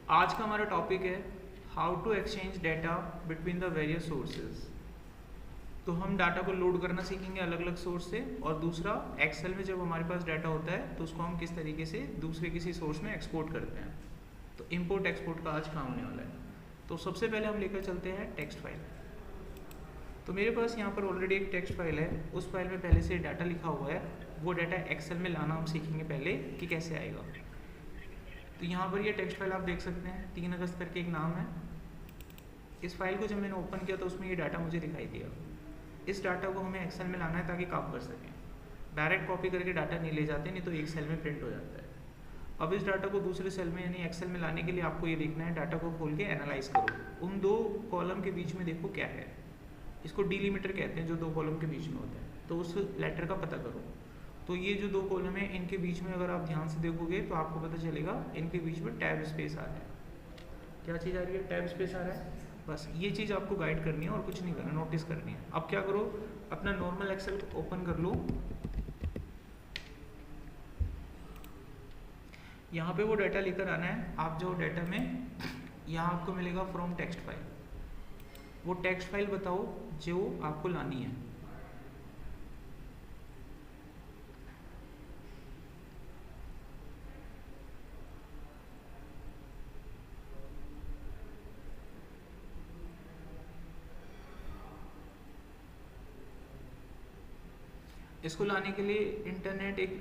आज का हमारा टॉपिक है how to exchange data between the various sources. तो हम डाटा को लोड करना सीखेंगे अलग अलग सोर्स से, और दूसरा एक्सेल में जब हमारे पास डाटा होता है तो उसको हम किस तरीके से दूसरे किसी सोर्स में एक्सपोर्ट करते हैं। तो इंपोर्ट एक्सपोर्ट का आज काम होने वाला है। तो सबसे पहले हम लेकर चलते हैं टेक्स्ट फाइल। तो मेरे पास यहाँ पर ऑलरेडी एक टेक्स्ट फाइल है, उस फाइल में पहले से डाटा लिखा हुआ है। वो डाटा एक्सेल में लाना हम सीखेंगे पहले कि कैसे आएगा। तो यहाँ पर ये टेक्स्ट फाइल आप देख सकते हैं, 3 अगस्त करके एक नाम है। इस फाइल को जब मैंने ओपन किया तो उसमें ये डाटा मुझे दिखाई दिया। इस डाटा को हमें एक्सेल में लाना है ताकि काम कर सकें। डायरेक्ट कॉपी करके डाटा नहीं ले जाते, नहीं तो एक सेल में प्रिंट हो जाता है। अब इस डाटा को दूसरे सेल में यानी एक्सेल में लाने के लिए आपको ये देखना है, डाटा को खोल के एनालाइज करो। उन 2 कॉलम के बीच में देखो क्या है। इसको डिलीमीटर कहते हैं जो 2 कॉलम के बीच में होता है। तो उस लेटर का पता करो। तो ये जो 2 कॉलम है इनके बीच में अगर आप ध्यान से देखोगे तो आपको पता चलेगा इनके बीच में टैब स्पेस आ रहा है। क्या चीज़ आ रही है? टैब स्पेस आ रहा है। बस ये चीज़ आपको गाइड करनी है और कुछ नहीं करना, नोटिस करनी है। अब क्या करो, अपना नॉर्मल एक्सेल ओपन कर लो। यहाँ पे वो डाटा लेकर आना है। आप जो डाटा में यहाँ आपको मिलेगा फ्रॉम टेक्स्ट फाइल। वो टेक्स्ट फाइल बताओ जो आपको लानी है। इसको लाने के लिए इंटरनेट एक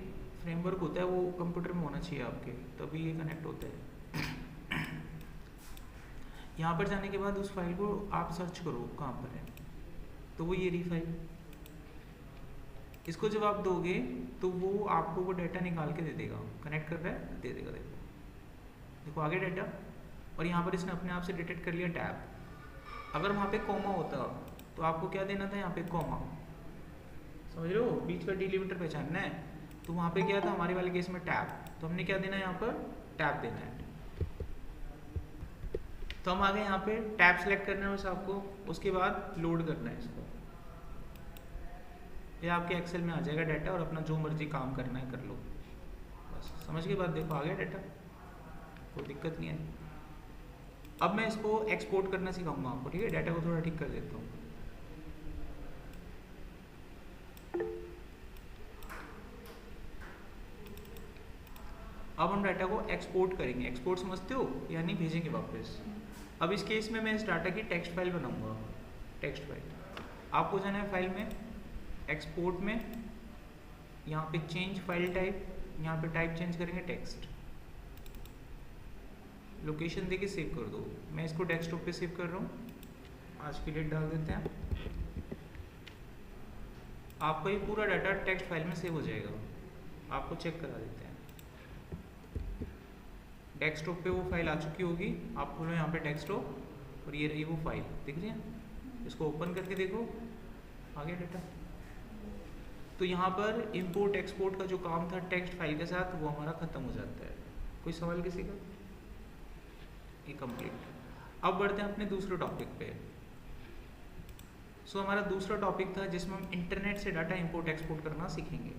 फ्रेमवर्क होता है, वो कंप्यूटर में होना चाहिए आपके, तभी ये कनेक्ट होता है। यहाँ पर जाने के बाद उस फाइल को आप सर्च करो कहाँ पर है, तो वो ये रही फाइल। इसको जब आप दोगे तो वो आपको वो डाटा निकाल के दे देगा। कनेक्ट कर रहा है, दे देगा। देखो आगे डाटा, और यहाँ पर इसने अपने आप से डिटेक्ट कर लिया टैब। अगर वहाँ पे कॉमा होता तो आपको क्या देना था? यहाँ पे कॉमा, समझ रहे हो? बीच का डिलीमीटर पहचानना है। तो वहाँ पे क्या था हमारे वाले केस में? टैब। तो हमने क्या देना है? यहाँ पर टैब देना है। तो हम आगे यहाँ पे टैब सेलेक्ट करना है बस आपको, उसके बाद लोड करना है इसको। ये आपके एक्सेल में आ जाएगा डाटा, और अपना जो मर्जी काम करना है कर लो। बस समझ के बाद देखो आ गया डाटा, कोई दिक्कत नहीं है। अब मैं इसको एक्सपोर्ट करना सिखाऊंगा आपको, ठीक है? डाटा को थोड़ा ठीक कर देता हूँ। अब हम डाटा को एक्सपोर्ट करेंगे। एक्सपोर्ट समझते हो? यानी भेजेंगे वापस। अब इस केस में मैं इस डाटा की टेक्स्ट फाइल बनाऊंगा। टेक्स्ट फाइल आपको जाना है फाइल में, एक्सपोर्ट में, यहाँ पे चेंज फाइल टाइप, यहाँ पे टाइप चेंज करेंगे टेक्स्ट। लोकेशन देके सेव कर दो। मैं इसको डेस्कटॉप पे सेव कर रहा हूँ। आज की डेट डाल देते हैं। आपका ये पूरा डाटा टेक्स्ट फाइल में सेव हो जाएगा। आपको चेक करा देते हैं। डेस्कटॉप पे वो फाइल आ चुकी होगी। आप खोलो यहाँ पे डेस्कटॉप, और ये रही वो फाइल, दिख रही है? इसको ओपन करके देखो, आ गया डाटा। तो यहाँ पर इंपोर्ट एक्सपोर्ट का जो काम था टेक्स्ट फाइल के साथ, वो हमारा खत्म हो जाता है। कोई सवाल किसी का? ये कंप्लीट। अब बढ़ते हैं अपने दूसरे टॉपिक पे। सो हमारा दूसरा टॉपिक था जिसमें हम इंटरनेट से डाटा इंपोर्ट एक्सपोर्ट करना सीखेंगे।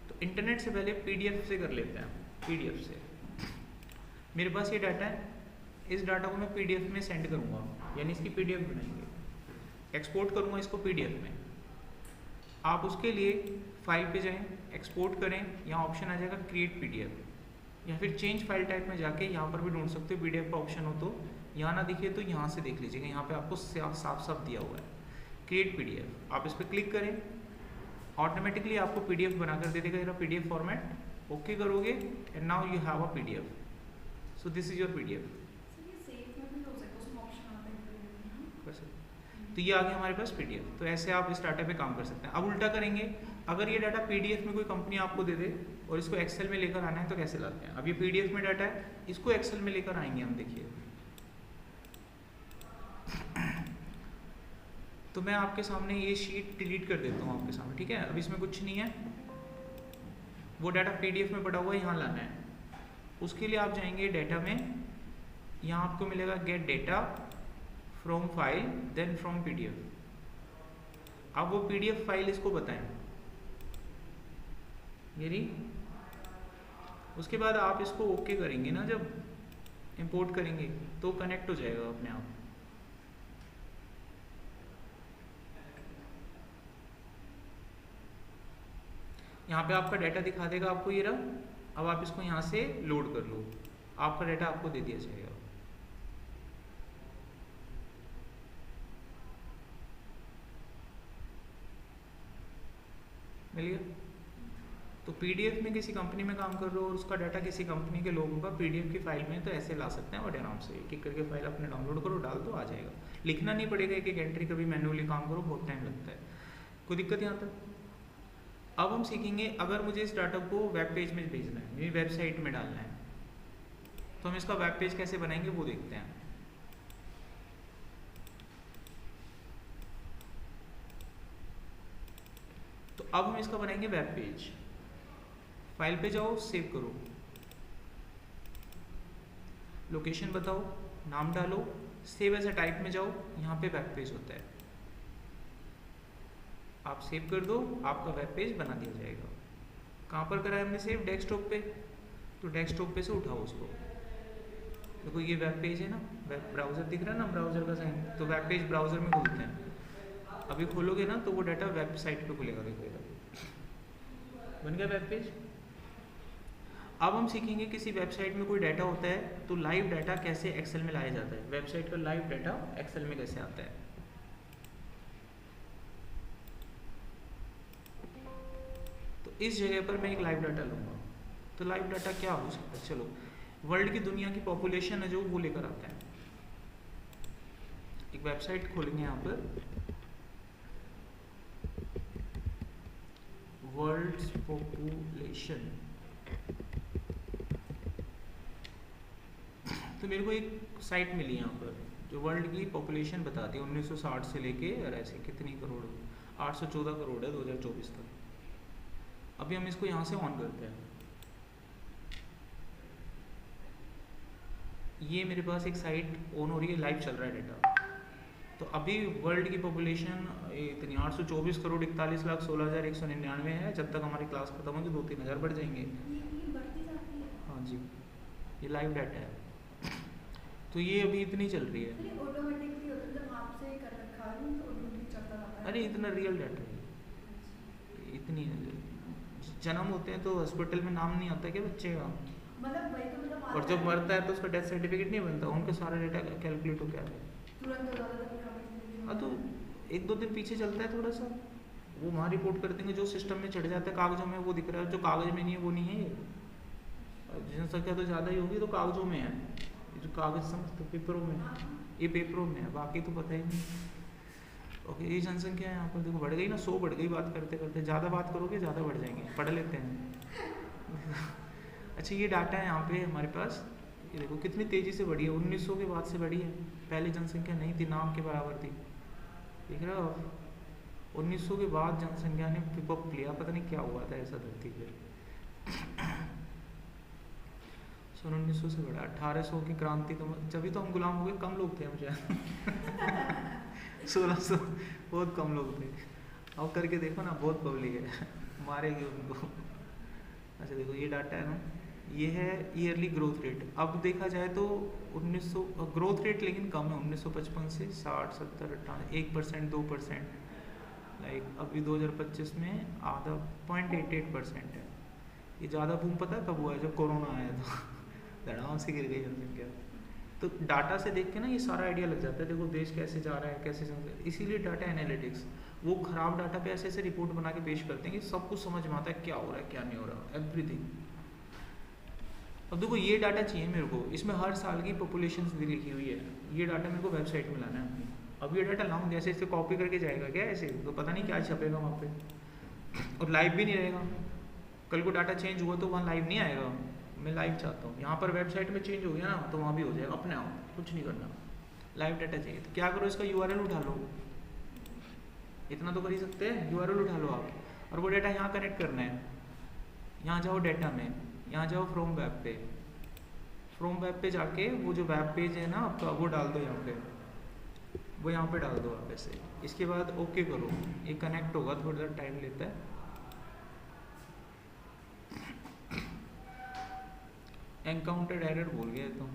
तो इंटरनेट से पहले पीडीएफ से कर लेते हैं। पीडीएफ से मेरे पास ये डाटा है, इस डाटा को मैं पीडीएफ में सेंड करूँगा, यानी इसकी पीडीएफ बनाएंगे। एक्सपोर्ट करूँगा इसको पीडीएफ में। आप उसके लिए फाइल पे जाएं, एक्सपोर्ट करें, यहाँ ऑप्शन आ जाएगा क्रिएट पीडीएफ, या फिर चेंज फाइल टाइप में जाके यहाँ पर भी ढूंढ सकते हो। पीडीएफ का ऑप्शन हो तो यहाँ ना दिखे तो यहाँ से देख लीजिएगा, यहाँ पे आपको साफ साफ दिया हुआ है क्रिएट पीडीएफ। आप इस पर क्लिक करें, ऑटोमेटिकली आपको पीडीएफ बनाकर दे देगा। मेरा पीडीएफ फॉर्मेट ओके करोगे, and now you have a PDF. So this is your PDF. तो ये आ गया हमारे पास पीडीएफ। तो ऐसे आप इस डाटा पे काम कर सकते हैं। अब उल्टा करेंगे, अगर ये डाटा पीडीएफ में कोई कंपनी आपको दे दे और इसको एक्सेल में लेकर आना है तो कैसे लाते हैं? अब ये पीडीएफ में डाटा है, इसको एक्सेल में लेकर आएंगे हम। देखिए, तो मैं आपके सामने ये शीट डिलीट कर देता हूँ आपके सामने, ठीक है? अब इसमें कुछ नहीं है, वो डाटा पीडीएफ में पड़ा हुआ है, यहाँ लाना है। उसके लिए आप जाएंगे डाटा में, यहाँ आपको मिलेगा get data from file then from PDF. अब वो पीडीएफ फाइल इसको बताएं, ये रही। उसके बाद आप इसको ओके करेंगे ना, जब इंपोर्ट करेंगे तो कनेक्ट हो जाएगा अपने आप। यहाँ पे आपका डाटा दिखा देगा आपको, ये रहा। अब आप इसको यहाँ से लोड कर लो, आपका डाटा आपको दे दिया जाएगा। मिल गया। तो पीडीएफ में किसी कंपनी में काम कर रहे हो और उसका डाटा किसी कंपनी के लोगों का पीडीएफ की फाइल में, तो ऐसे ला सकते हैं बड़े आराम से। एक एक करके फाइल अपने डाउनलोड करो, डाल दो, आ जाएगा। लिखना नहीं पड़ेगा एक एक एंट्री, कभी मैन्युअली काम करो बहुत टाइम लगता है। कोई दिक्कत यहाँ तक? अब हम सीखेंगे, अगर मुझे इस डाटा को वेब पेज में भेजना है, मेरी वेबसाइट में डालना है, तो हम इसका वेब पेज कैसे बनाएंगे वो देखते हैं। तो अब हम इसका बनाएंगे वेब पेज। फाइल पे जाओ, सेव करो, लोकेशन बताओ, नाम डालो, सेव एज अ टाइप में जाओ, यहाँ पे वेब पेज होता है, आप सेव कर दो, आपका वेब पेज बना दिया जाएगा। कहाँ पर करा है हमने सेव? डेस्कटॉप पे। तो डेस्कटॉप पे से उठाओ उसको। देखो ये वेब पेज है ना, वेब ब्राउजर दिख रहा है ना, ब्राउजर का साइन, तो वेब पेज ब्राउजर में खोलते हैं। अभी खोलोगे ना तो वो डाटा वेबसाइट पे खुलेगा, देखो बन गया वेब पेज। अब हम सीखेंगे किसी वेबसाइट में कोई डाटा होता है तो लाइव डाटा कैसे एक्सेल में लाया जाता है, वेबसाइट का लाइव डाटा एक्सेल में कैसे आता है। तो इस जगह पर मैं एक लाइव डाटा लूंगा। तो लाइव डाटा क्या हो सकता है? चलो, वर्ल्ड की दुनिया की पॉपुलेशन है जो, वो लेकर आता है। एक वेबसाइट खोलेंगे यहाँ पर, वर्ल्ड पॉपुलेशन। तो मेरे को एक साइट मिली यहाँ पर जो वर्ल्ड की पॉपुलेशन बताती है 1960 से लेके और ऐसे कितनी करोड़, 814 करोड़ है 2024 तक। अभी हम इसको यहाँ से ऑन करते हैं। ये मेरे पास एक साइट ऑन हो रही है, लाइव चल रहा है डाटा। तो अभी वर्ल्ड की पॉपुलेशन इतनी 824 करोड़ 41 लाख 16,199 है। जब तक हमारी क्लास खत्म होगी 2-3 हज़ार बढ़ जाएंगे। हाँ जी, ये लाइव डाटा है। तो ये अभी इतनी चल रही है। अरे इतना रियल डाटा है, इतनी जन्म होते हैं तो हॉस्पिटल में नाम नहीं आता क्या बच्चे का, मतलब और जब मरता है तो उसका डेथ सर्टिफिकेट नहीं बनता, उनका सारा डाटा कैलकुलेट हो गया है। हाँ, तो 1-2 दिन पीछे चलता है थोड़ा सा, वो वहाँ रिपोर्ट कर देंगे, जो सिस्टम में चढ़ जाता है कागजों में वो दिख रहा है, जो कागज में नहीं है वो नहीं है। जनसंख्या तो ज़्यादा ही होगी तो कागजों में है, जो कागज समझते पेपरों में, ये पेपरों में है, बाकी तो पता ही नहीं। ओके, ये जनसंख्या है यहाँ पर देखो, बढ़ गई ना, 100 बढ़ गई बात करते करते। ज़्यादा बात करोगे ज़्यादा बढ़ जाएंगे, पढ़ लेते हैं। अच्छा, ये डाटा है यहाँ पे हमारे पास, ये देखो कितनी तेज़ी से बढ़ी है, 1900 के बाद से बढ़ी है। पहले जनसंख्या नहीं थी, नाम के बराबर थी, देख रहे हो आप। 1900 के बाद जनसंख्या ने पिक अप लिया, पता नहीं क्या हुआ था ऐसा धरती पर। 1900 से बढ़ा, 1800 की क्रांति, तो जब तो हम गुलाम हो गए, कम लोग थे हम शायद। 1600 बहुत कम लोग थे। अब करके देखो ना, बहुत पब्लिक है, मारेगी उनको। अच्छा देखो, ये डाटा है ना, ये है ईयरली ग्रोथ रेट। अब देखा जाए तो 1900 ग्रोथ रेट लेकिन कम है, 1955 से 60, 70, 98, 1%, 2%। लाइक अभी 2025 में आधा 0.88% है। ये ज़्यादा बूम पता है कब हुआ है? जब कोरोना आया था, धड़ाम से गिर गई जनसंख्या। तो डाटा से देख के ना ये सारा आइडिया लग जाता है, देखो देश कैसे जा रहा है, कैसे जनसंख्या। इसीलिए डाटा एनालिटिक्स, वो खराब डाटा पे ऐसे ऐसे रिपोर्ट बना के पेश करते हैं कि सब कुछ समझ में आता है क्या हो रहा है क्या नहीं हो रहा, एवरीथिंग। अब देखो ये डाटा चाहिए मेरे को, इसमें हर साल की पॉपुलेशन लिखी हुई है, ये डाटा मेरे को वेबसाइट में लाना है अपनी। अब ये डाटा लाऊं जैसे, इसे कॉपी करके जाएगा क्या ऐसे, तो पता नहीं क्या छपेगा वहाँ पे, और लाइव भी नहीं रहेगा। कल को डाटा चेंज हुआ तो वहाँ लाइव नहीं आएगा। मैं लाइव चाहता हूँ, यहाँ पर वेबसाइट में चेंज हो गया ना तो वहाँ भी हो जाएगा अपने आप, कुछ नहीं करना। लाइव डाटा चाहिए तो क्या करो, इसका यूआरएल उठा लो, इतना तो कर ही सकते हैं, यूआरएल उठा लो आप, और वो डाटा यहाँ कनेक्ट करना है। यहाँ जाओ डाटा में, यहाँ जाओ फ्रॉम वेब पे, फ्रॉम वेब पे जाके वो जो वेब पेज है ना आपका, वो डाल दो यहाँ पे, वो यहाँ पे डाल दो आप ऐसे। इसके बाद ओके करो, ये कनेक्ट होगा, थोड़ा सा टाइम लेता है। एनकाउंटर्ड एरर बोल गया तो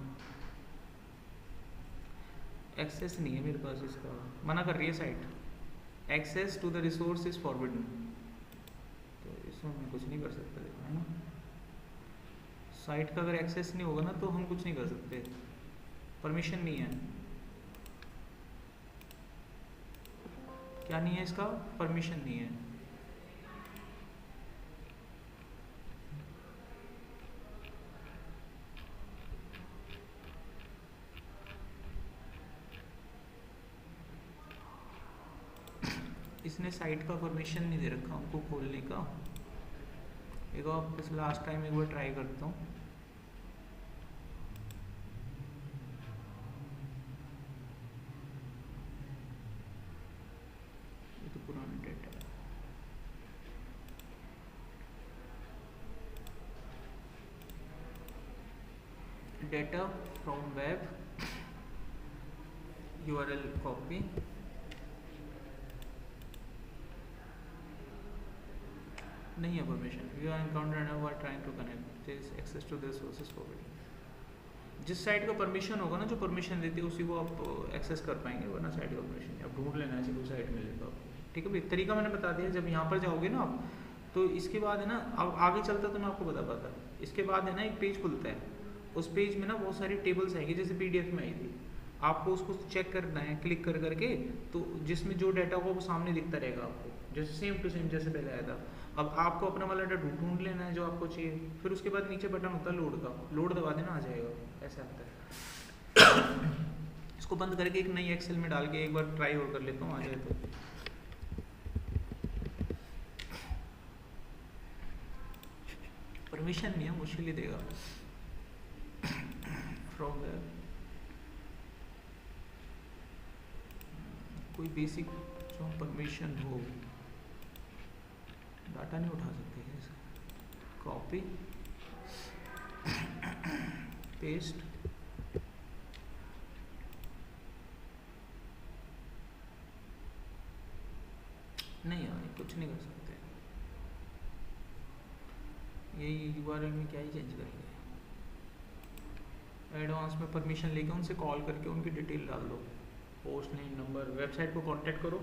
एक्सेस नहीं है मेरे पास इसका, मना कर रही है site. Access to the resource is forbidden, तो इसमें मैं कुछ नहीं कर सकता, देखो है ना। साइट का अगर एक्सेस नहीं होगा ना तो हम कुछ नहीं कर सकते, परमिशन नहीं है। क्या नहीं है इसका? परमिशन नहीं है। इसने साइट का परमिशन नहीं दे रखा हमको खोलने का। एक बार लास्ट टाइम एक बार ट्राई करता हूँ। ये तो पुराना डेटा है। Data from web URL copy, नहीं है permission. You are encountered and are trying to connect this access to this sources forward. जिस साइट का परमिशन होगा ना, जो परमिशन देती है उसी को आप एक्सेस कर पाएंगे, वरना साइट का परमिशन आप ढूंढ लेना, ऐसी कोई साइट मिले तो आपको। ठीक है भाई, तरीका मैंने बता दिया। जब यहाँ पर जाओगे ना आप, तो इसके बाद है ना, अब आगे चलता तो मैं आपको बता पाता। इसके बाद है ना एक पेज खुलता है, उस पेज में ना बहुत सारी टेबल्स आएगी, जैसे PDF में आई थी। आपको उसको चेक करना है क्लिक कर करके, तो जिसमें जो डाटा होगा वो सामने दिखता रहेगा आपको, जैसे सेम टू सेम जैसे पहले आया था। अब आपको अपना वाला डाटा ढूंढ लेना है जो आपको चाहिए, फिर उसके बाद नीचे बटन होता है लोड का, लोड दबा देना, आ जाएगा, ऐसा आता है। इसको बंद करके एक नई एक्सेल में डाल के एक बार ट्राई और कर लेता हूँ, आ जाए तो। परमिशन नहीं है, मुश्किल ही देगा। फ्रॉम वेब कोई बेसिक जो परमिशन हो, डाटा नहीं उठा सकते कैसे? कॉपी पेस्ट, नहीं यार कुछ नहीं कर सकते। यही URL में क्या ही चेंज करेंगे। एडवांस में परमिशन लेके उनसे कॉल करके उनकी डिटेल डाल दो, पोस्ट नेम, नंबर, वेबसाइट को कांटेक्ट करो।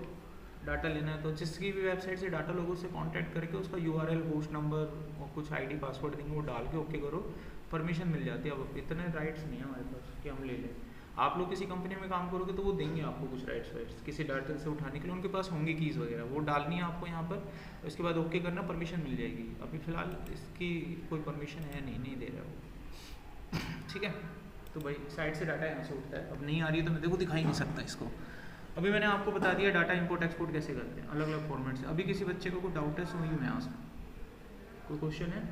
डाटा लेना है तो जिसकी भी वेबसाइट से डाटा लोगों से कांटेक्ट करके उसका URL, पोस्ट नंबर और कुछ ID पासवर्ड देंगे, वो डाल के ओके करो, परमिशन मिल जाती है। अब इतने राइट्स नहीं है हमारे पास कि हम ले लें। आप लोग किसी कंपनी में काम करोगे तो वो देंगे आपको कुछ राइट्स किसी डाटा से उठाने के लिए, उनके पास होंगे कीज़ वगैरह, वो डालनी है आपको यहाँ पर, उसके बाद ओके करना, परमिशन मिल जाएगी। अभी फ़िलहाल इसकी कोई परमिशन है नहीं दे रहा वो। ठीक है, तो भाई साइट से डाटा यहाँ से उठता है। अब नहीं आ रही है तो मैं देखो दिखा ही नहीं सकता इसको। अभी मैंने आपको बता दिया डाटा इंपोर्ट एक्सपोर्ट कैसे करते हैं अलग अलग फॉर्मेट से। अभी किसी बच्चे को कोई डाउट है वही मैं आंसर, कोई क्वेश्चन है?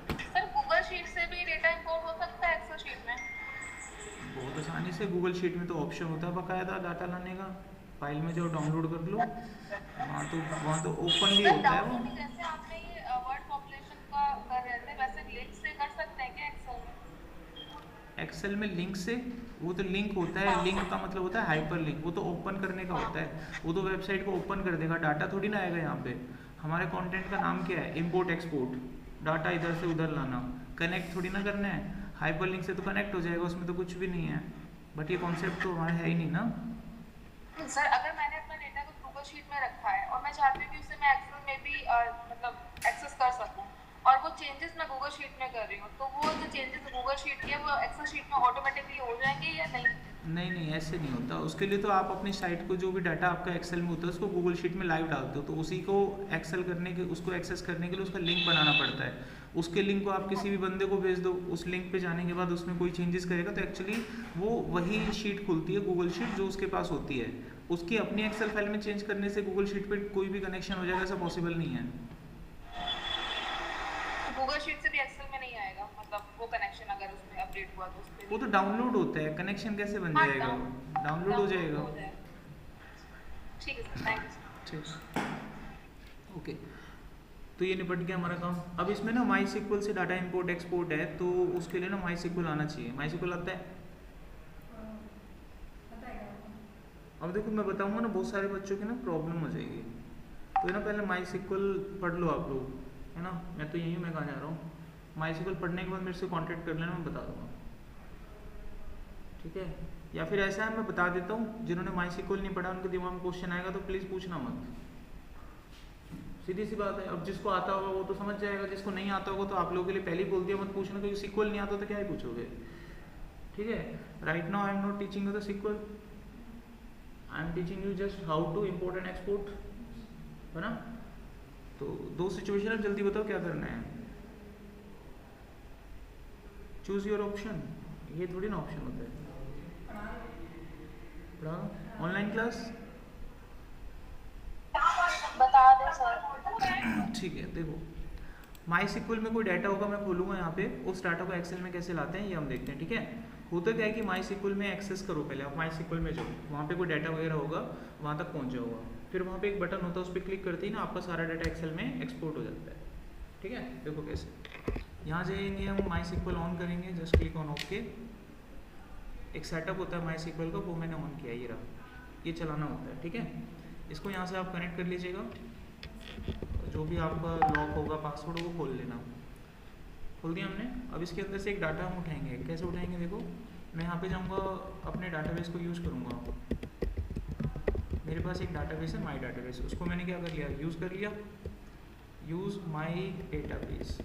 सर गूगल शीट से भी डेटा इंपोर्ट हो सकता है एक्सेल शीट में? बहुत आसानी से। गूगल शीट में तो ऑप्शन होता है बकायदा डाटा लाने का, फाइल में जो डाउनलोड कर लो, वहाँ तो ओपन भी होता है वो। जैसे आपने ये वर्ड पॉपुलेशन का कर रहे थे, वैसे लिंक से कर सकते हैं क्या एक्सेल में? एक्सेल में लिंक से? वो तो लिंक होता है, लिंक का मतलब होता है हाइपर लिंक, वो तो ओपन करने का होता है, वो तो वेबसाइट को ओपन कर देगा, डाटा थोड़ी ना आएगा यहाँ पे। हमारे कंटेंट का नाम क्या है? इंपोर्ट एक्सपोर्ट, डाटा इधर से उधर लाना, कनेक्ट थोड़ी ना करना है। हाइपर लिंक से तो कनेक्ट हो जाएगा, उसमें तो कुछ भी नहीं है। बट ये कॉन्सेप्ट तो हमारे है ही नहीं ना। सर अगर मैंने अपना डेटा को गूगल शीट में रखा है और मैं चाहती हूँ कि उसे मैं एक्सेल में भी मतलब एक्सेस कर सकूँ, और वो चेंजेस मैं गूगल शीट में कर रही हूँ, तो वो जो चेंजेस गूगल शीट के वो एक्सेल शीट में ऑटोमेटिकली हो जाएंगे या नहीं? नहीं ऐसे नहीं होता। उसके लिए तो आप अपनी साइट को जो भी डाटा आपका एक्सेल में होता है उसको गूगल शीट में लाइव डालते हो, तो उसी को एक्सेल करने के, उसको एक्सेस करने के लिए उसका लिंक बनाना पड़ता है। उसके लिंक को आप किसी भी बंदे को भेज दो, उस लिंक पे जाने के बाद उसमें कोई चेंजेस करेगा तो एक्चुअली वो वही शीट खुलती है गूगल शीट जो उसके पास होती है। उसकी अपनी एक्सेल फाइल में चेंज करने से गूगल शीट पे कोई भी कनेक्शन हो जाएगा, ऐसा पॉसिबल नहीं है। गूगल शीट से भी एक्सेल में नहीं आएगा, मतलब वो कनेक्शन अगर उसमें अपडेट हुआ तो उसपे वो तो डाउनलोड होता है, कनेक्शन कैसे बन जाएगा? डाउनलोड हो जाएगा। ठीक है सर, थैंक यू। ठीक, ओके, तो ये निपट गया हमारा काम। अब इसमें ना माई सिक्वल से डाटा इंपोर्ट एक्सपोर्ट है, तो उसके लिए ना माई सिक्वल आना चाहिए। माई सिक्वल आता है? अब देखो मैं बताऊंगा ना, बहुत सारे बच्चों की ना प्रॉब्लम हो जाएगी, तो ना पहले माई सिक्वल पढ़ लो आप लोग, है ना। मैं तो यहीं, मैं कहाँ जा रहा हूँ, MySQL पढ़ने के बाद मेरे से कांटेक्ट कर लेना, मैं बता दूंगा, ठीक है। या फिर ऐसा है मैं बता देता हूँ, जिन्होंने MySQL नहीं पढ़ा उनके दिमाग में क्वेश्चन आएगा तो प्लीज़ पूछना मत, सीधी सी बात है। अब जिसको आता होगा वो तो समझ जाएगा, जिसको नहीं आता होगा तो आप लोगों के लिए पहले ही बोल दिया मत पूछना, क्योंकि SQL नहीं आता तो क्या ही पूछोगे, ठीक है। Right now I am not teaching you the SQL, I am teaching you just how to import and export, है ना। तो दो सिचुएशन है, जल्दी बताओ क्या करना है, चूज योर ऑप्शन, ये थोड़ी ना ऑप्शन होता है। पढ़ा ऑनलाइन क्लास बता दे सर। ठीक है, देखो MySQL में कोई डाटा होगा, मैं खोलूंगा यहाँ पे, उस डाटा को एक्सेल में कैसे लाते हैं ये हम देखते हैं, ठीक है। होता क्या है कि MySQL में एक्सेस करो, पहले आप MySQL में जाओ, वहाँ पे कोई डाटा वगैरह होगा वहाँ तक पहुँच जाओगा, फिर वहाँ पे एक बटन होता है, उस पर क्लिक करते ही ना आपका सारा डाटा एक्सेल में एक्सपोर्ट हो जाता है, ठीक है। देखो कैसे, यहाँ जाएंगे हम MySQL ऑन करेंगे, जस्ट क्लिक ऑन ओके, एक सेटअप होता है MySQL का, वो मैंने ऑन किया, ये रहा, ये चलाना होता है, ठीक है। इसको यहाँ से आप कनेक्ट कर लीजिएगा, जो भी आपका लॉक होगा पासवर्ड वो खोल लेना, खोल दिया हमने। अब इसके अंदर से एक डाटा हम उठाएंगे, कैसे उठाएंगे देखो, मैं यहाँ पे जाऊँगा, अपने डाटाबेस को यूज़ करूँगा, मेरे पास एक डाटाबेस है माई डाटाबेस, उसको मैंने क्या कर लिया, यूज़ कर लिया, यूज़ माई डेटाबेस,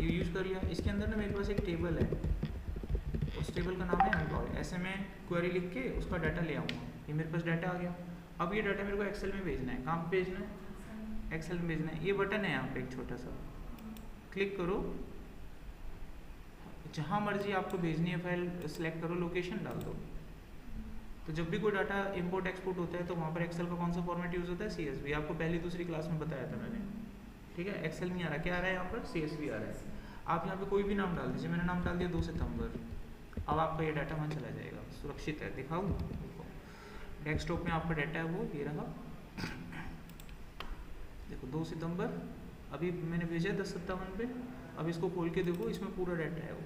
ये यूज़ कर लिया। इसके अंदर ना मेरे पास एक टेबल है, उस टेबल का नाम है एम्प्लॉय, ऐसे मैं क्वेरी लिख के उसका डाटा ले आऊँगा, ये मेरे पास डाटा आ गया। अब ये डाटा मेरे को एक्सेल में भेजना है, कहाँ पे भेजना है, एक्सेल में भेजना है। ये बटन है यहाँ पे एक छोटा सा, क्लिक करो, जहाँ मर्जी आपको भेजनी है फाइल सेलेक्ट करो, लोकेशन डाल दो। तो जब भी कोई डाटा इंपोर्ट एक्सपोर्ट होता है तो वहाँ पर एक्सेल का कौन सा फॉर्मेट यूज़ होता है, CSV, आपको पहली दूसरी क्लास में बताया था मैंने, ठीक है। एक्सेल नहीं आ रहा, क्या आ रहा है यहाँ पर, CSV आ रहा है। आप यहाँ पे कोई भी नाम डाल दीजिए, मैंने नाम डाल दिया 2 सितंबर, अब आपका ये डाटा वहाँ चला जाएगा, सुरक्षित है। दिखाऊँ, डेस्कटॉप में आपका डाटा है वो ये रहा, देखो 2 सितंबर, अभी मैंने भेजा 10/57 पे, अब इसको खोल के देखो, इसमें पूरा डाटा है वो,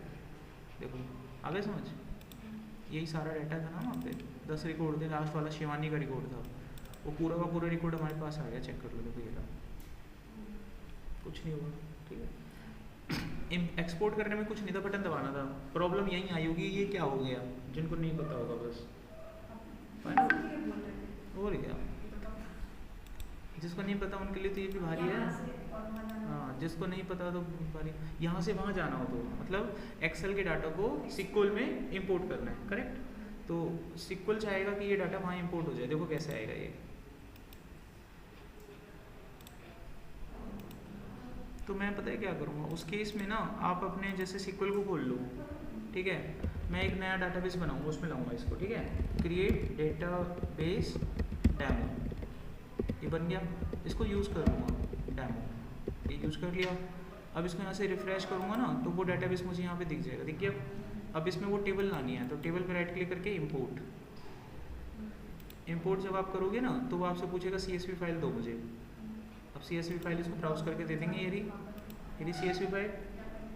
देखो आ गया समझ, यही सारा डाटा था ना वहाँ पे, 10 रिकॉर्ड थे, लास्ट वाला शिवानी का रिकॉर्ड था, वो पूरा का पूरा रिकॉर्ड हमारे पास आ गया, चेक कर लो, देखो ये रहा, कुछ नहीं हुआ, ठीक है। एक्सपोर्ट करने में कुछ नहीं था, बटन दबाना था, प्रॉब्लम यहीं आई होगी, ये क्या हो गया, जिनको नहीं पता होगा बस, और क्या, जिसको नहीं पता उनके लिए तो ये भी भारी है, हाँ, जिसको नहीं पता तो भारी। यहाँ से वहाँ जाना हो तो मतलब एक्सेल के डाटा को SQL में इंपोर्ट करना है, करेक्ट। तो SQL चाहेगा कि ये डाटा वहाँ इंपोर्ट हो जाए, देखो कैसे आएगा ये, तो मैं पता है क्या करूँगा उस केस में ना, आप अपने जैसे SQL को खोल लो, ठीक है, मैं एक नया डाटाबेस बनाऊंगा, उसमें लाऊंगा इसको, ठीक है, क्रिएट डेटाबेस डेमो, ये बन गया, इसको यूज़ कर लूँगा डेमो, ये यूज़ कर लिया। अब इसको यहाँ से रिफ्रेश करूँगा ना तो वो डाटाबेस मुझे यहाँ पे दिख जाएगा, देखिए। अब इसमें वो टेबल लानी है तो टेबल पे राइट क्लिक करके इंपोर्ट, इंपोर्ट जब आप करोगे ना तो वो आपसे पूछेगा CSV फाइल दो मुझे। अब CSV फाइल इसको ब्राउज करके दे देंगे, यदि CSV फाइल,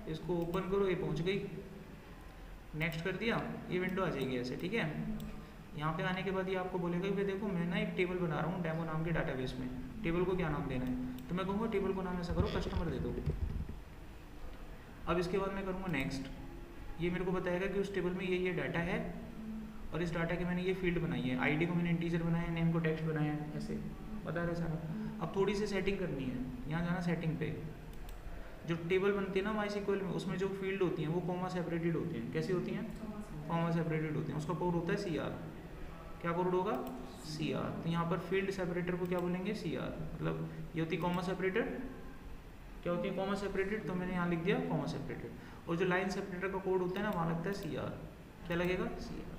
इसको ओपन करो, ये पहुँच गई, नेक्स्ट कर दिया, ये विंडो आ जाएगी ऐसे, ठीक है। यहाँ पे आने के बाद ये आपको बोलेगा कि देखो मैं ना एक टेबल बना रहा हूँ डेमो नाम के डाटाबेस में, टेबल को क्या नाम देना है, तो मैं कहूँगा टेबल को नाम ऐसा करो कस्टमर दे दो। अब इसके बाद मैं करूँगा नेक्स्ट, ये मेरे को बताएगा कि उस टेबल में ये डाटा है और इस डाटा के मैंने ये फील्ड बनाई है, ID को मैंने इंटीजर बनाया है, नेम को टेक्स्ट बनाया है, ऐसे बता रहे सारा। अब थोड़ी सी सेटिंग करनी है, यहाँ जाना सेटिंग पे, जो टेबल बनती है ना MySQL में, उसमें जो फील्ड होती हैं वो कॉमा सेपरेटेड होती हैं, कैसी होती हैं, कॉमा सेपरेटेड होती हैं, उसका कोड होता है CR, क्या कोड होगा CR। तो यहाँ पर फील्ड सेपरेटर को क्या बोलेंगे CR, मतलब ये होती है कॉमा सेपरेटेड, क्या होती है कॉमा सेपरेटेड, तो मैंने यहाँ लिख दिया कॉमा सेपरेटेड। और जो लाइन सेपरेटर का कोड होता है ना वहाँ लगता है CR, क्या लगेगा CR,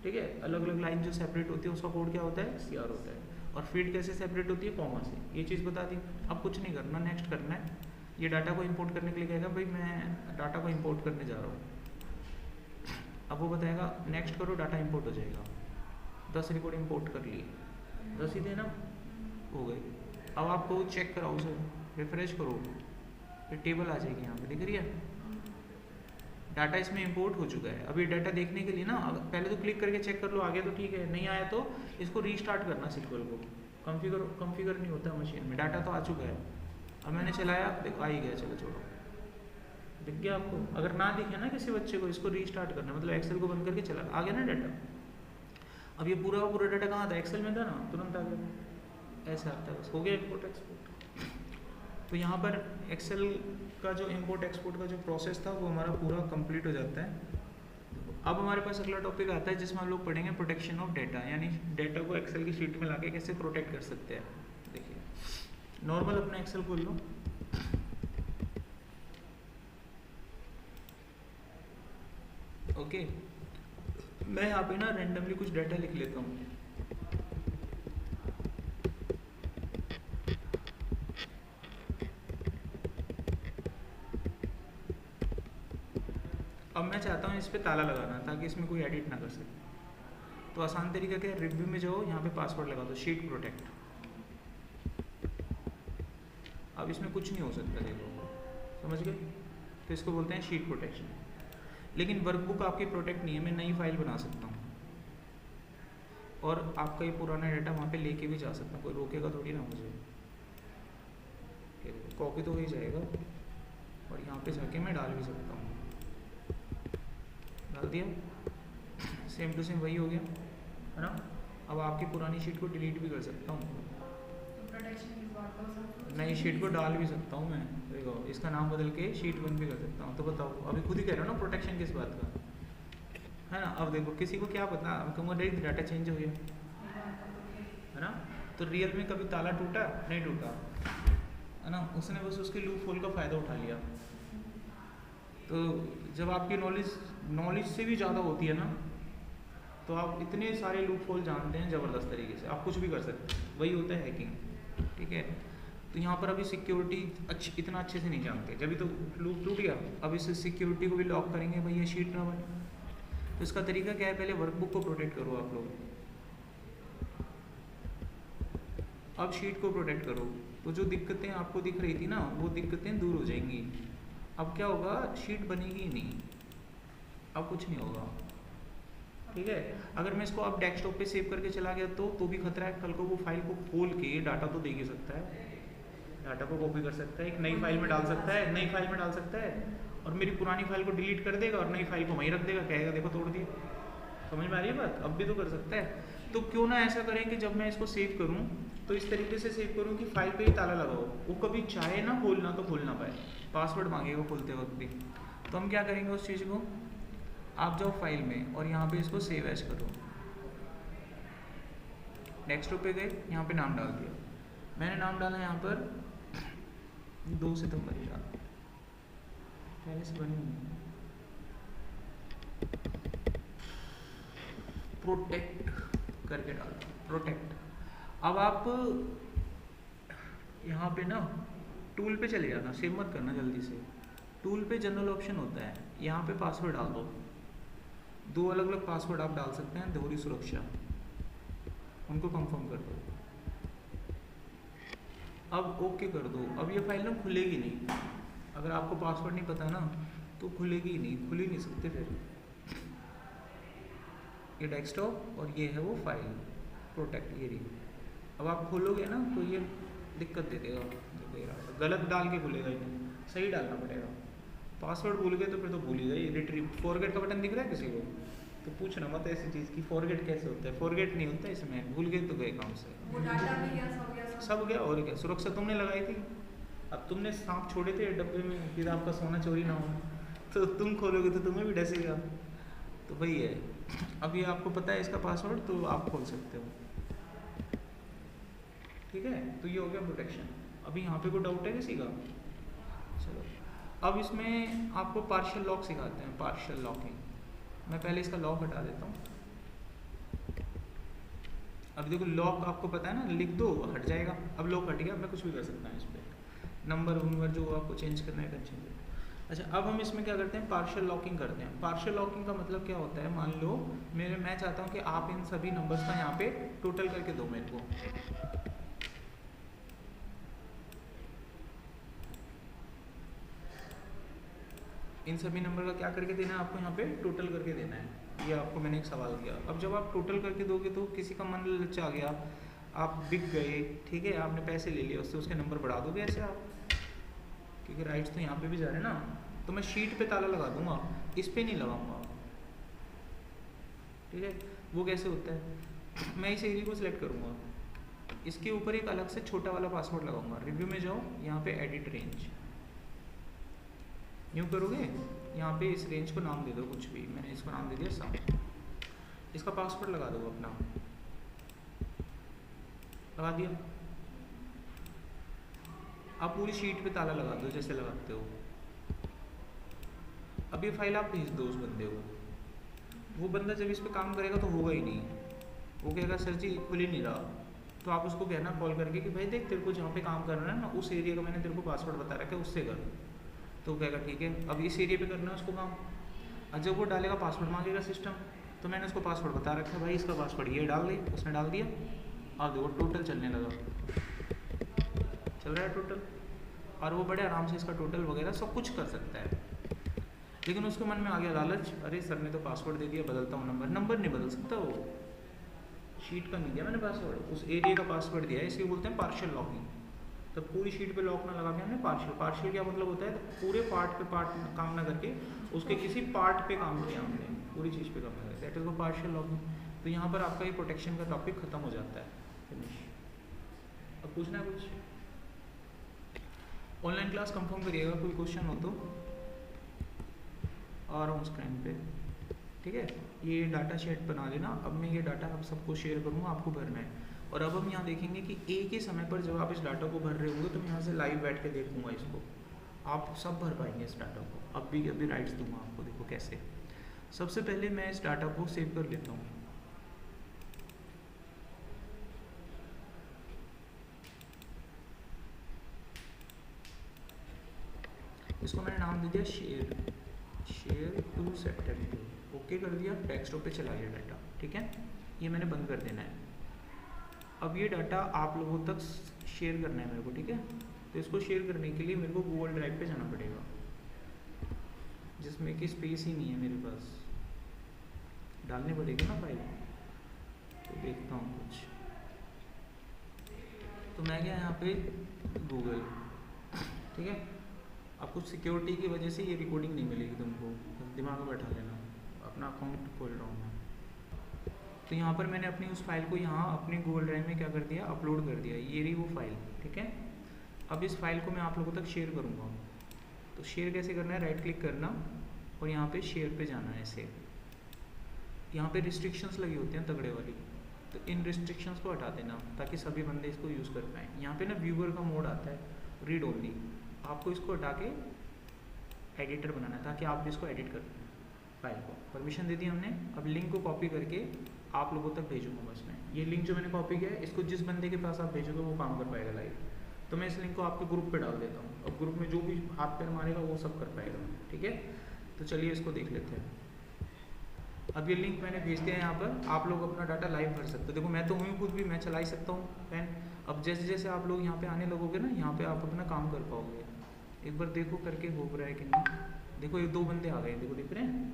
ठीक है। अलग अलग लाइन जो सेपरेट होती है उसका कोड क्या होता है CR होता है, और फील्ड कैसे सेपरेट होती है कॉमा से, ये चीज़ बता दी। अब कुछ नहीं करना, नेक्स्ट करना है। ये डाटा को इंपोर्ट करने के लिए कहेगा भाई मैं डाटा को इंपोर्ट करने जा रहा हूँ, अब वो बताएगा नेक्स्ट करो, डाटा इंपोर्ट हो जाएगा। 10 रिकॉर्ड इंपोर्ट कर लिए, 10 ही थे ना, हो गई। अब आपको चेक कराओ सर, रिफ्रेश करो, फिर टेबल आ जाएगी यहाँ पे, दिख रही है, डाटा इसमें इंपोर्ट हो चुका है। अभी डाटा देखने के लिए ना पहले तो क्लिक करके चेक कर लो, आगे तो ठीक है, नहीं आया तो इसको रीस्टार्ट करना, SQL को कॉन्फ़िगर नहीं होता मशीन में, डाटा तो आ चुका है, अब मैंने चलाया, देखो आ ही गया, चलो छोड़ो, दिख गया आपको। अगर ना दिखे ना किसी बच्चे को, इसको रीस्टार्ट करना, मतलब एक्सेल को बंद करके चला, आ गया ना डाटा। अब ये पूरा का पूरा डाटा कहाँ था, एक्सेल में था ना, तुरंत आ गया, ऐसे आता है, बस हो गया इम्पोर्ट एक्सपोर्ट। तो यहाँ पर एक्सेल का जो इम्पोर्ट एक्सपोर्ट का जो प्रोसेस था वो हमारा पूरा कंप्लीट हो जाता है। अब हमारे पास अगला टॉपिक आता है जिसमें हम लोग पढ़ेंगे प्रोटेक्शन ऑफ डेटा, यानी डेटा को एक्सेल की शीट में लाके कैसे प्रोटेक्ट कर सकते हैं। देखिए नॉर्मल अपना एक्सेल खोल लो, ओके। मैं यहाँ पे ना रेंडमली कुछ डाटा लिख लेता हूँ। अब मैं चाहता हूँ इस पे ताला लगाना ताकि इसमें कोई एडिट ना कर सके। तो आसान तरीका क्या है, रिव्यू में जाओ, यहाँ पे पासवर्ड लगा दो शीट प्रोटेक्ट। अब इसमें कुछ नहीं हो सकता, देखो समझ गए, तो इसको बोलते हैं शीट प्रोटेक्शन। लेकिन वर्कबुक आपकी प्रोटेक्ट नहीं है, मैं नई फाइल बना सकता हूँ और आपका ये पुराना डाटा वहाँ पे लेके भी जा सकता हूँ, कोई रोकेगा थोड़ी ना मुझे। कॉपी तो हो ही जाएगा और यहाँ पे जाके मैं डाल भी सकता हूँ, डाल दिया, सेम टू सेम वही हो गया, है ना। अब आपकी पुरानी शीट को डिलीट भी कर सकता हूँ, नई शीट को डाल भी सकता हूँ मैं, देखो इसका नाम बदल के शीट 1 भी कर सकता हूँ। तो बताओ, अभी खुद ही कह रहे हो ना प्रोटेक्शन किस बात का, है ना। अब देखो किसी को क्या पता, अब कहूँगा डाटा चेंज हो गया, है ना। तो रियल में कभी ताला टूटा नहीं टूटा, है ना, उसने बस उसके लूप होल का फ़ायदा उठा लिया। तो जब आपकी नॉलेज से भी ज़्यादा होती है ना, तो आप इतने सारे लूप होल जानते हैं ज़बरदस्त तरीके से, आप कुछ भी कर सकते हैं, वही होता है हैकिंग, ठीक है। तो यहाँ पर अभी सिक्योरिटी इतना अच्छे से नहीं जानते, जब भी तो लूप टूट गया, अब इस सिक्योरिटी को भी लॉक करेंगे भाई, ये शीट ना बने। तो इसका तरीका क्या है, पहले वर्कबुक को प्रोटेक्ट करो आप लोग, अब शीट को प्रोटेक्ट करो, तो जो दिक्कतें आपको दिख रही थी ना, वो दिक्कतें दूर हो जाएंगी। अब क्या होगा, शीट बनेगी ही नहीं, अब कुछ नहीं होगा, ठीक है। अगर मैं इसको अब डेस्कटॉप पे सेव करके चला गया तो भी खतरा है, कल को वो फाइल को खोल के डाटा तो दे ही सकता है, डाटा को कॉपी कर सकता है, एक नई फाइल में डाल सकता है, नई फाइल में डाल सकता है, और मेरी पुरानी फाइल को डिलीट कर देगा और नई फाइल को वहीं रख देगा, कहेगा देखो तोड़ दिया। समझ में आ रही है बात, अब भी तो कर सकता है। तो क्यों ना ऐसा करें कि जब मैं इसको सेव करूँ तो इस तरीके से सेव करूँ कि फाइल पे ही ताला लगाओ, वो कभी चाहे ना खोलना तो खोल ना पाए, पासवर्ड मांगेगा खोलते वक्त भी। तो हम क्या करेंगे उस चीज़ को, आप जाओ फाइल में और यहाँ पे इसको सेव एज करो, डेस्कटॉप पे गए, यहाँ पे नाम डाल दिया, मैंने नाम डाला यहाँ पर 2 सितंबर ही डाला, पहले से बनी हुई प्रोटेक्ट करके डाला, प्रोटेक्ट। अब आप यहाँ पे ना टूल पे चले जाना, सेव मत करना जल्दी से, टूल पे जनरल ऑप्शन होता है, यहाँ पे पासवर्ड डाल दो, 2 अलग अलग पासवर्ड आप डाल सकते हैं, दोहरी सुरक्षा, उनको कंफर्म कर दो, अब ओके कर दो। अब ये फाइल ना खुलेगी नहीं, अगर आपको पासवर्ड नहीं पता ना तो खुलेगी नहीं, खुल ही नहीं सकते फिर। ये डेस्कटॉप और ये है वो फाइल प्रोटेक्ट, ये रही। अब आप खोलोगे ना तो ये दिक्कत दे देगा, गलत डाल के खुलेगा, ये सही डालना पड़ेगा। पासवर्ड भूल गए तो फिर तो भूल ही गए। रिट्रीव फॉरगेट का बटन दिख रहा है किसी को तो पूछना मत ऐसी चीज़ की फॉरगेट कैसे होता है, फॉरगेट नहीं होता इसमें, भूल गए तो गए काम से, वो डाटा भी गया, सब गया और क्या। सुरक्षा तुमने लगाई थी, अब तुमने सांप छोड़े थे डब्बे में कि आपका सोना चोरी ना हो, तो तुम खोलोगे तो तुम्हें भी डसेगा, तो वही है। अब ये आपको पता है इसका पासवर्ड तो आप खोल सकते हो, ठीक है। तो ये हो गया प्रोटेक्शन। अभी यहाँ पे कोई डाउट है किसी का? चलो अब इसमें आपको पार्शियल लॉक सिखाते हैं, पार्शियल लॉकिंग। मैं पहले इसका लॉक हटा देता हूँ। अब देखो लॉक आपको पता है ना, लिख दो हट जाएगा। अब लॉक हट गया, मैं कुछ भी कर सकता हूँ इस पर, नंबर जो आपको चेंज करना है चेंज। अच्छा अब हम इसमें क्या करते हैं, पार्शियल लॉकिंग करते हैं। पार्शियल लॉकिंग का मतलब क्या होता है, मान लो मैं चाहता हूँ कि आप इन सभी नंबर्स का यहाँ पे टोटल करके दो मेरे को। इन सभी नंबर का क्या करके देना है आपको, यहाँ पे टोटल करके देना है। ये आपको मैंने एक सवाल दिया। अब जब आप टोटल करके दोगे तो किसी का मन ललचा गया, आप बिक गए, ठीक है, आपने पैसे ले लिए उससे, उसके नंबर बढ़ा दोगे ऐसे आप? क्योंकि राइट्स तो यहाँ पे भी जा रहे हैं ना, तो मैं शीट पे ताला लगा दूंगा, इस पे नहीं लगाऊंगा। ठीक है, वो कैसे होता है, मैं इस एरिया को सिलेक्ट करूंगा, इसके ऊपर एक अलग से छोटा वाला पासवर्ड लगाऊंगा। रिव्यू में जाओ, यहाँ पे एडिट रेंज, यूँ करोगे, यहाँ पे इस रेंज को नाम दे दो कुछ भी, मैंने इसको नाम दे दिया सम, इसका पासवर्ड लगा दो अपना, लगा दिया। आप पूरी शीट पे ताला लगा दो जैसे लगाते हो। अब ये फाइल आप भेज दो उस बंदे को, वो बंदा जब इस पे काम करेगा तो होगा ही नहीं, वो कहेगा सर जी खुल ही नहीं रहा, तो आप उसको कहना कॉल करके कि भाई देख तेरे को जहाँ पे काम करना है ना, उस एरिया का मैंने तेरे को पासवर्ड बता रखा है, उससे कर। तो वो कहेगा ठीक है, अब इस एरिया पे करना है उसको काम। और जब वो डालेगा पासवर्ड मांगेगा सिस्टम, तो मैंने उसको पासवर्ड बता रखा है, भाई इसका पासवर्ड ये डाल दे, उसने डाल दिया, और देखो टोटल चलने लगा, चल रहा है टोटल, और वो बड़े आराम से इसका टोटल वगैरह सब कुछ कर सकता है। लेकिन उसके मन में आ गया लालच, अरे सर ने तो पासवर्ड दे दिया, बदलता हूँ नंबर, नंबर नहीं बदल सकता वो, शीट का नहीं दिया मैंने पासवर्ड, उस एरिया का पासवर्ड दिया है, इसलिए बोलते हैं पार्शियल लॉकिंग। तो पूरी शीट पे लॉक ना लगा के हमने पार्शियल, पार्शियल क्या मतलब होता है, तो पूरे पार्ट पे पार्ट काम ना करके उसके किसी पार्ट पे काम किया हमने, पूरी चीज़ पे काम ना करके, दैट इज वो पार्शियल लॉकिंग। तो यहाँ पर आपका ये प्रोटेक्शन का टॉपिक खत्म हो जाता है, फिनिश। अब पूछना है कुछ, ऑनलाइन क्लास कंफर्म करिएगा, कोई क्वेश्चन हो तो आ रहा हूँ स्क्रीन पे, ठीक है। ये डाटा शीट बना लेना, अब मैं ये डाटा आप सबको शेयर करूँगा, आपको भरना है। और अब हम यहाँ देखेंगे कि एक ही समय पर जब आप इस डाटा को भर रहे होंगे तो मैं यहाँ से लाइव बैठ के देखूँगा इसको, आप सब भर पाएंगे इस डाटा को। अब भी अभी राइट्स दूंगा आपको, देखो कैसे। सबसे पहले मैं इस डाटा को सेव कर लेता हूँ, इसको मैंने नाम दे दिया शेयर टू सेप्टेम्बर, ओके कर दिया, डेस्कटॉप पे चला गया डाटा, ठीक है। ये मैंने बंद कर देना है। अब ये डाटा आप लोगों तक शेयर करना है मेरे को, ठीक है। तो इसको शेयर करने के लिए मेरे को गूगल ड्राइव पे जाना पड़ेगा, जिसमें कि स्पेस ही नहीं है मेरे पास, डालनी पड़ेगी ना फाइल। तो देखता हूँ कुछ, तो मैं गया यहाँ पे गूगल, ठीक है। अब कुछ सिक्योरिटी की वजह से ये रिकॉर्डिंग नहीं मिलेगी तुमको, दिमाग में बैठा लेना। अपना अकाउंट खोल रहा हूँ मैं, तो यहाँ पर मैंने अपनी उस फाइल को यहाँ अपने गूगल ड्राइव में क्या कर दिया, अपलोड कर दिया, ये रही वो फाइल, ठीक है। अब इस फाइल को मैं आप लोगों तक शेयर करूँगा। तो शेयर कैसे करना है, राइट क्लिक करना और यहाँ पे शेयर पे जाना है ऐसे। यहाँ पे रिस्ट्रिक्शंस लगी होती हैं तगड़े वाली, तो इन रिस्ट्रिक्शंस को हटा देना ताकि सभी बंदे इसको यूज़ कर पाएँ। यहाँ पे ना व्यूअर का मोड आता है, रीड ओनली, आपको इसको हटा के एडिटर बनाना है ताकि आप भी इसको एडिट कर पाएँ। फाइल को परमिशन दे दी हमने। अब लिंक को कॉपी करके आप लोगों तक भेजूंगा बस मैं। ये लिंक जो मैंने कॉपी किया है, इसको जिस बंदे के पास आप भेजोगे वो काम कर पाएगा लाइव। तो मैं इस लिंक को आपके ग्रुप पे डाल देता हूँ, अब ग्रुप में जो भी हाथ पैर मारेगा वो सब कर पाएगा, ठीक है। तो चलिए इसको देख लेते हैं। अब ये लिंक मैंने भेज दिया है यहाँ पर, आप लोग अपना डाटा लाइव भर सकते हो। देखो मैं तो हूँ खुद भी, मैं चला ही सकता हूँ पेन। अब जैसे जैसे आप लोग यहाँ पे आने लगोगे ना, यहाँ पे आप अपना काम कर पाओगे। एक बार देखो करके हो रहा है कि नहीं। देखो ये 2 बंदे आ गए, देखो दिख रहे हैं,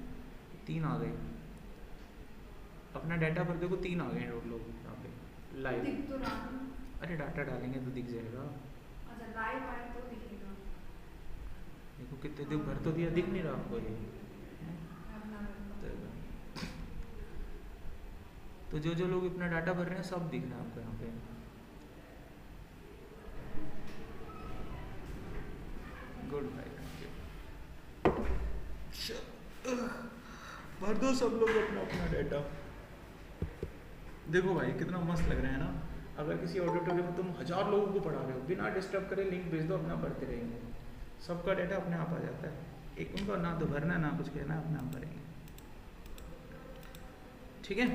3 आ गए। अपना डाटा भर देखो 3 आ गए हैं लोग यहाँ पे लाइव। तो अरे डाटा डालेंगे तो दिख जाएगा। अच्छा लाइव आए तो दिखेगा। देखो कितने दिन भर तो दिया, दिख नहीं रहा आपको ये। तो जो जो लोग अपना डाटा भर रहे हैं सब दिख रहा है आपको यहाँ पे। गुड बाय, भर दो सब लोग अपना अपना डाटा। देखो भाई कितना मस्त लग रहा है ना। अगर किसी ऑडिटोरियम में तुम 1000 लोगों को पढ़ा रहे हो, बिना डिस्टर्ब करे लिंक भेज दो, अपना पढ़ते रहेंगे, सबका डाटा अपने आप आ जाता है। एक उनको ना तो भरना ना कुछ कहना, अपने आप भरेंगे, ठीक है।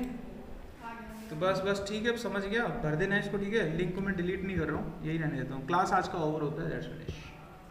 तो बस ठीक है, अब समझ गया, भर देना है इसको, ठीक है। लिंक को मैं डिलीट नहीं कर रहा हूँ, यही रहने देता हूँ। क्लास आज का ओवर होता है, दैट्स फिनिश।